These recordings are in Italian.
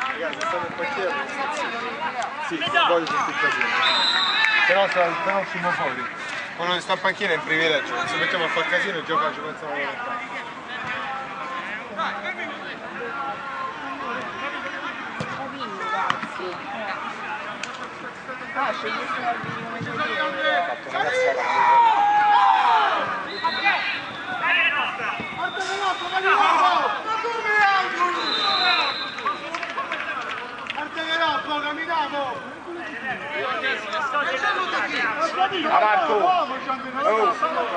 Ragazzi, stanno in portiere. Sì, voglio sentire il casino. Se no usciamo fuori. Quando sta in panchina è un privilegio, non ci mettiamo a fare casino e giocare ci pensano a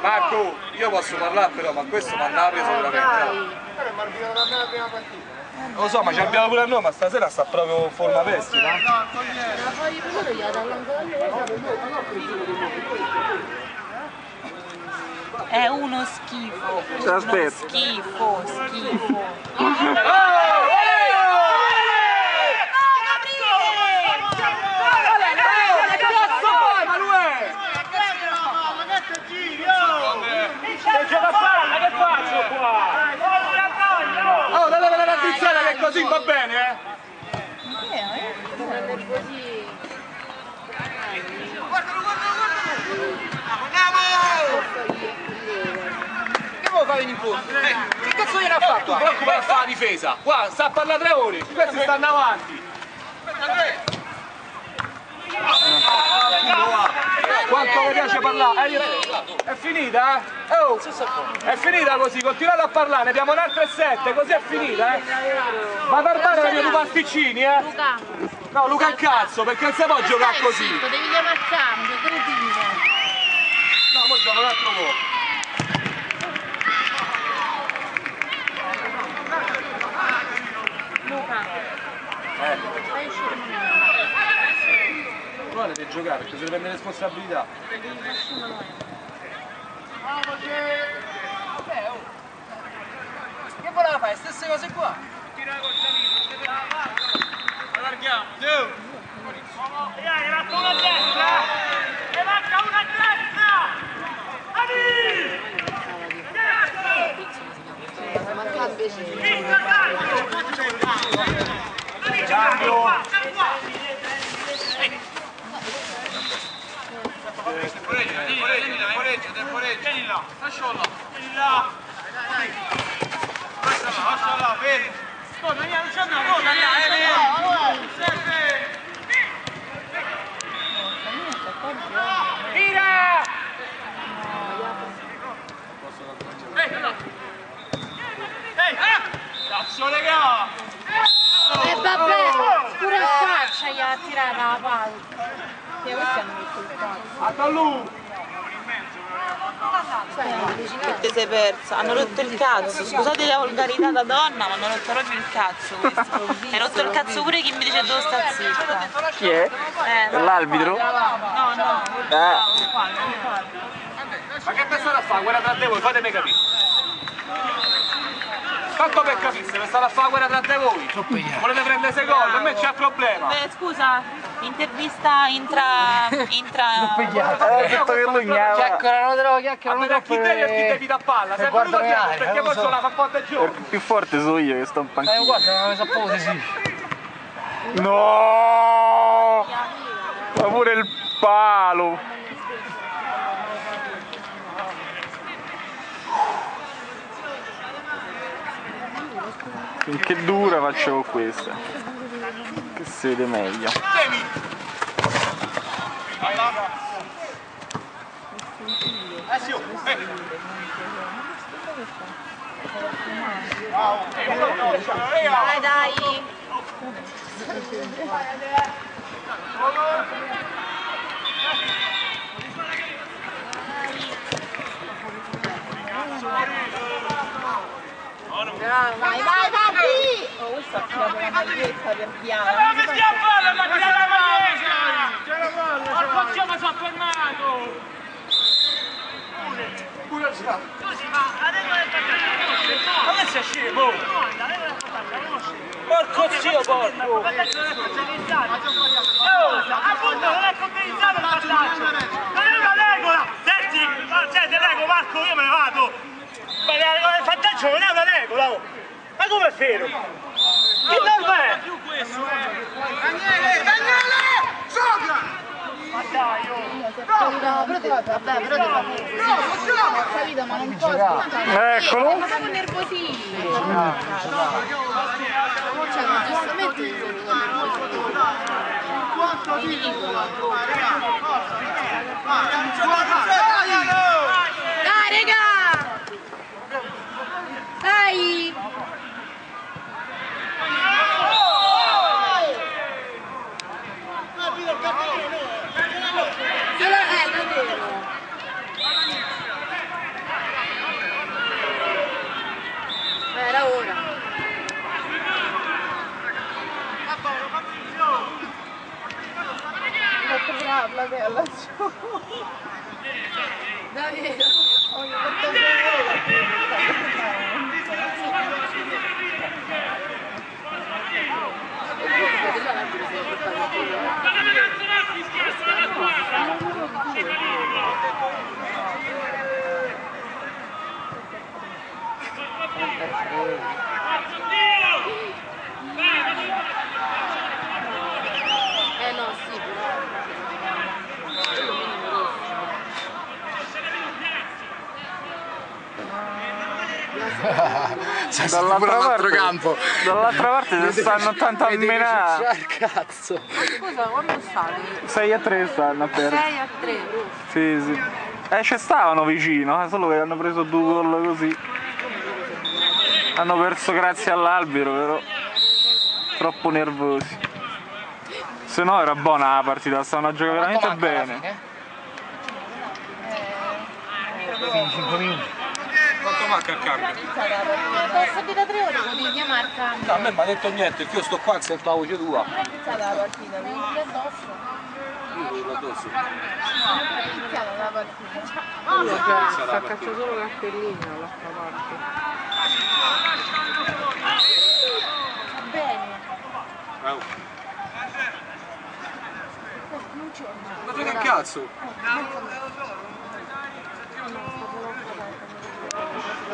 Marco, io posso parlare però, ma questo mi andava preso veramente. Lo so, ma ci abbiamo pure a noi, ma stasera sta proprio in forma pessima. È uno schifo. Aspetta. Schifo. Oh, dai la tizzata che così va bene, eh? Che vuoi fare in fondo? Che cazzo gliene ha fatto? Non ti preoccupare a fare la difesa. Qua sta a parlare 3 ore, questi stanno avanti. Quanto mi piace parlare? È finita, eh? Oh, è finita così, continuate a parlare, ne abbiamo un'altra 7, così è finita, eh? Ma Barbara la mia due pasticcini, eh? Luca. No, Luca il cazzo, perché non si può giocare così. Devi chiamare a cambio, cretino. No, mo gioco un altro po'. Luca. Fai uscire Manuela. Guarda deve giocare perché se ne prende responsabilità. Che voleva fare? Stesse cose qua? Allarghiamo, giù! Dai, manca una destra! E manca una destra! Vieni là, lascialo là. Lasciala, vedi? Non c'è una cosa, Tira! Ehi! Cazzo, regà! E vabbè, pure a faccia gli ha tirato la palla. Questi hanno messo il cazzo. A Tallù! Che te sei persa? Hanno rotto il cazzo. Scusate la volgarità da donna, ma hanno rotto proprio il cazzo questo. Hai rotto il cazzo pure chi mi dice dove sta zitta. Chi è? L'arbitro? No, no. Ma che pensate a fare? Guerra tra di voi, fatemi capire. Tanto per capire, se state a fare guerra tra di voi. Volete prendere secondo? A me c'è il problema. Beh, scusa, intervista intra... Ha detto che lui gnava. Chiacchierano troppo, chiacchierano troppo. Chi devi e chi devi da palla? Sei venuto perché poi sono una fatta di giorno. Più forte sono io che sto in panchina. Guarda, non lo sapevo sì. No! Ma pure il palo! Finché dura faccio questa, che si vede meglio. Dai, dai! Vai, vai, vai! Oh, questo ha tirato la maglietta per piano. Ma che stia a palla, ma tira la maglietta! Porco zio, mi sono fermato! Pure già. Scusi, ma la regola del pantalone Ma che sei scemo? la regola del pantalone Porco zio, porco! Ma adesso non è specializzato! Appunto, non è organizzato il passaggio! Non è una regola! Senti, te prego Marco, io me ne vado! Ma la regola del vantaggio non è una regola! Oh. Ma come è vero? Chi dorme? Daniele! Sopra! Ma dai, oh! Vabbè, però devo capito, ma non posso. Eccolo! Ma sono nervosissimo. Cioè, giustamente dai, raga! Dai! Era ora. Molto brava la bella. Davvero. No, sì, dall'altra parte si stanno tanto a menare. Cazzo. scusa, quando stavi? 6-3 stanno a perdere. 6-3. Sì, sì. Ci stavano vicino, solo che hanno preso 2 gol così. Hanno perso grazie all'arbitro, però. Troppo nervosi. Se no era buona la partita, stavano a giocare veramente bene. 5 minuti. Quanto manca il cambio? Sono stati da 3 ore, potevi chiamare il cambio. No, a me mi ha detto niente, io sto qua e sento la voce tua. Non è iniziata la partita, mi devi addosso. Io ce l'ho addosso. Non è iniziata la partita. Sta caccia solo cartellini dall'altra parte. Bene. Ma frega un cazzo!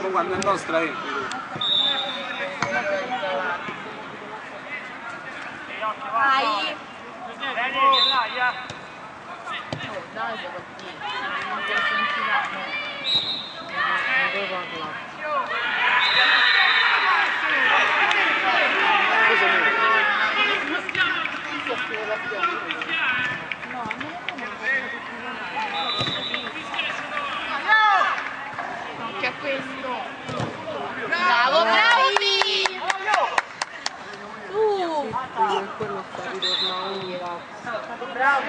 Ma quando è nostra entri tu. Vai. Dai, Che è questo? Bravo, bravi! Quello sta ritornando. Bravo!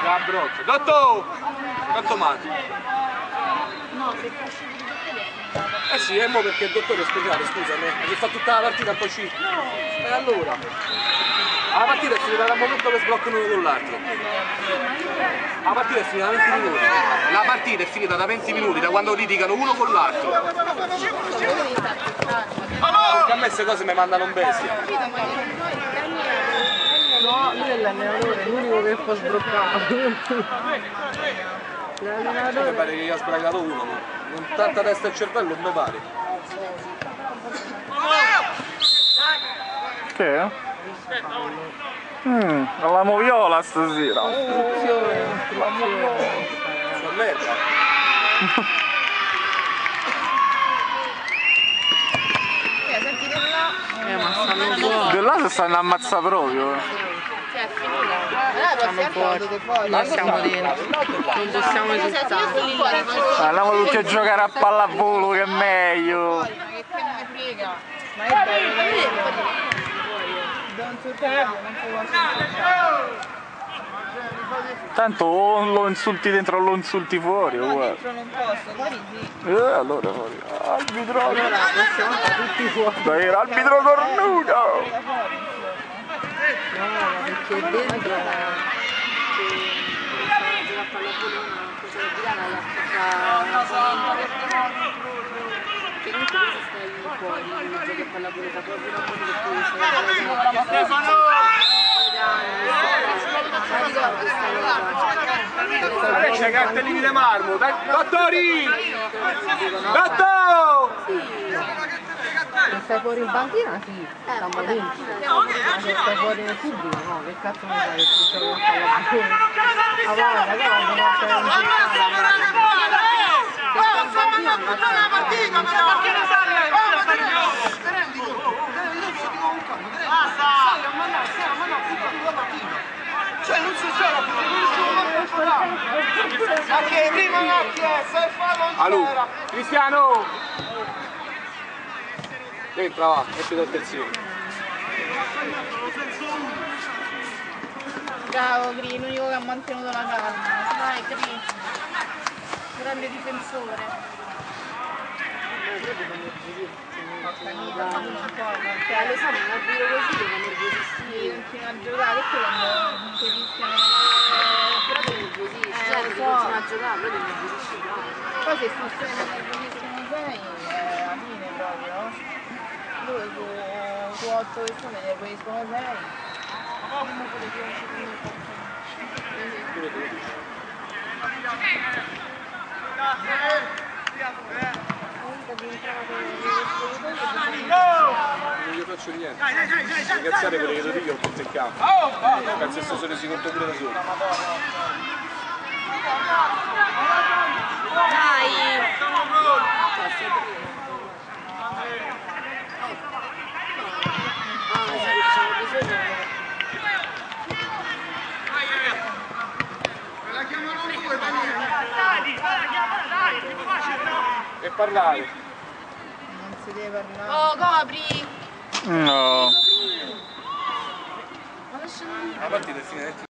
La brocca. Dotto! Quanto manca? Eh sì, mo perché il dottore speciale, scusami, ha fatto tutta la partita un po' C. E allora? La partita è finita dal momento che sbloccano uno con l'altro. La partita è finita da 20 minuti. La partita è finita da 20 minuti, da quando litigano uno con l'altro. Perché a me queste cose mi mandano un bestia. No, lui è l'allenatore, è l'unico che può sbloccare. Mi pare che gli ha sbragato uno, con tanta testa e cervello non mi pare. Che è? La moviola stasera. Sono merda. Senti di là. Ma stanno buoni. Di là si stanno ammazzando proprio. Cioè, è finita. Noi siamo dentro. Non possiamo esultare. Andiamo tutti a giocare a pallavolo che è meglio. Ma che me frega? Ma è bello da vedere. Da un sorteggio non può essere. Tanto o lo insulti dentro o lo insulti fuori. No, Guarda. dentro non posso, fuori sì. Allora fuori. Arbitro. Allora possiamo fare tutti fuori. Dai, arbitro cornuto. No, perché dentro la pallavolo una cosa da girare che non ti stai fuori, giochi a pallavolo da proprio da modo che tu stai C'è cartellini di marmo, dottori! Dottor! Se stai fuori in banchina sì, stiamo dentro. Ma se stai fuori nel pubblico no, che cazzo mi fai che tu stai con la bicchiera? Ma guarda, che non c'è un cioè non si c'era più, ma che prima non sai farlo non c'era. Cristiano! Entra va, metti attenzione. Bravo Gri, l'unico che ha mantenuto la calma. Vai Gri, grande difensore. Lo so, ma un arbitro così deve nervosissimo. Continua a giocare, che quando ti rischiano. Però devi nervosissimo, cioè devi continuare a giocare, però devi nervosissimo. Poi se tu sei nervosissimo sei, alla fine proprio. Dove su 8 persone ne puliscono 6. Non gli faccio niente. Ringraziare quelli che lo dico tutto in campo. Penso che sono resi conto pure da soli. E parlare. Non si deve parlare. Oh, copri! No. La partita è finita.